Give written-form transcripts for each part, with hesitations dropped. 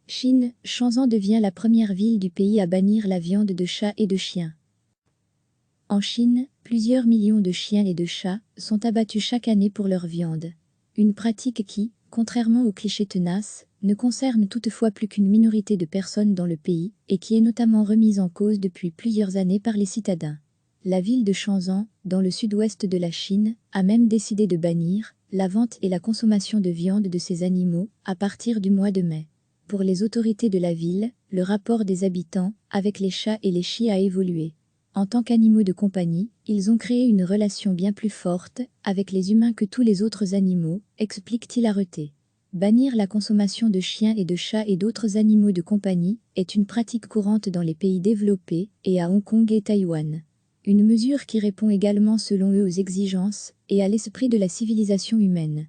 Chine, Shenzhen devient la première ville du pays à bannir la viande de chats et de chiens. En Chine, plusieurs millions de chiens et de chats sont abattus chaque année pour leur viande. Une pratique qui, contrairement aux clichés tenaces, ne concerne toutefois plus qu'une minorité de personnes dans le pays et qui est notamment remise en cause depuis plusieurs années par les citadins. La ville de Shenzhen, dans le sud-ouest de la Chine, a même décidé de bannir la vente et la consommation de viande de ces animaux à partir du mois de mai. Pour les autorités de la ville, le rapport des habitants avec les chats et les chiens a évolué. En tant qu'animaux de compagnie, ils ont créé une relation bien plus forte avec les humains que tous les autres animaux, explique-t-il arrêté. Bannir la consommation de chiens et de chats et d'autres animaux de compagnie est une pratique courante dans les pays développés et à Hong Kong et Taïwan. Une mesure qui répond également selon eux aux exigences et à l'esprit de la civilisation humaine.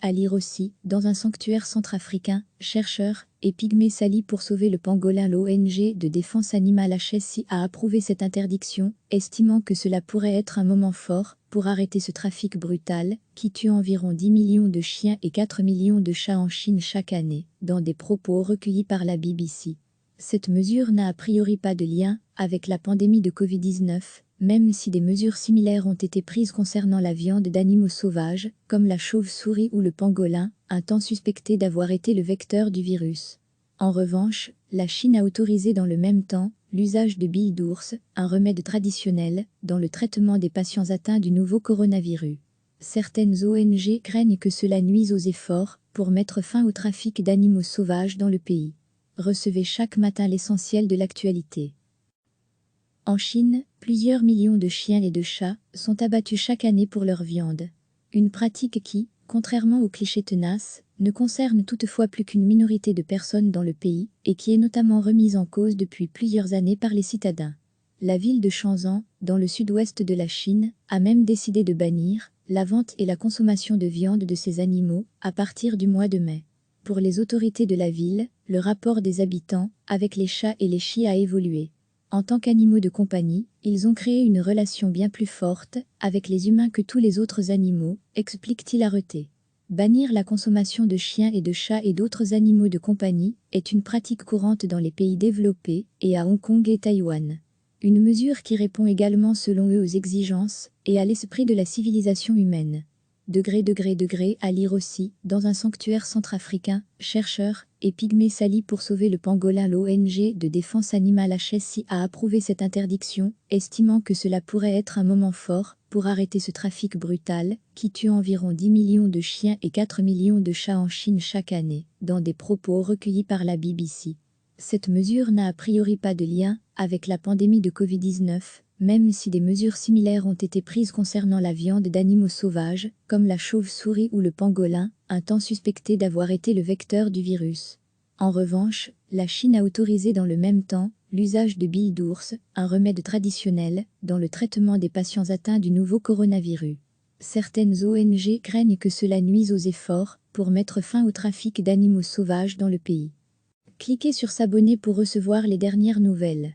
À lire aussi, dans un sanctuaire centrafricain, chercheurs et pygmées s'allient pour sauver le pangolin. L'ONG de défense animale HSI a approuvé cette interdiction, estimant que cela pourrait être un moment fort pour arrêter ce trafic brutal qui tue environ 10 millions de chiens et 4 millions de chats en Chine chaque année, dans des propos recueillis par la BBC. Cette mesure n'a a priori pas de lien avec la pandémie de Covid-19, même si des mesures similaires ont été prises concernant la viande d'animaux sauvages, comme la chauve-souris ou le pangolin, un temps suspecté d'avoir été le vecteur du virus. En revanche, la Chine a autorisé dans le même temps l'usage de billes d'ours, un remède traditionnel, dans le traitement des patients atteints du nouveau coronavirus. Certaines ONG craignent que cela nuise aux efforts pour mettre fin au trafic d'animaux sauvages dans le pays. Recevez chaque matin l'essentiel de l'actualité. En Chine, plusieurs millions de chiens et de chats sont abattus chaque année pour leur viande. Une pratique qui, contrairement aux clichés tenaces, ne concerne toutefois plus qu'une minorité de personnes dans le pays et qui est notamment remise en cause depuis plusieurs années par les citadins. La ville de Shenzhen, dans le sud-ouest de la Chine, a même décidé de bannir la vente et la consommation de viande de ces animaux à partir du mois de mai. Pour les autorités de la ville, le rapport des habitants avec les chats et les chiens a évolué. En tant qu'animaux de compagnie, ils ont créé une relation bien plus forte avec les humains que tous les autres animaux, explique-t-il arrêté. Bannir la consommation de chiens et de chats et d'autres animaux de compagnie est une pratique courante dans les pays développés et à Hong Kong et Taïwan. Une mesure qui répond également selon eux aux exigences et à l'esprit de la civilisation humaine. À lire aussi, dans un sanctuaire centrafricain, chercheurs et pygmées s'allient pour sauver le pangolin. L'ONG de défense animale HSI a approuvé cette interdiction, estimant que cela pourrait être un moment fort pour arrêter ce trafic brutal qui tue environ 10 millions de chiens et 4 millions de chats en Chine chaque année, dans des propos recueillis par la BBC. Cette mesure n'a a priori pas de lien avec la pandémie de Covid-19, même si des mesures similaires ont été prises concernant la viande d'animaux sauvages, comme la chauve-souris ou le pangolin, un temps suspecté d'avoir été le vecteur du virus. En revanche, la Chine a autorisé dans le même temps l'usage de billes d'ours, un remède traditionnel, dans le traitement des patients atteints du nouveau coronavirus. Certaines ONG craignent que cela nuise aux efforts pour mettre fin au trafic d'animaux sauvages dans le pays. Cliquez sur s'abonner pour recevoir les dernières nouvelles.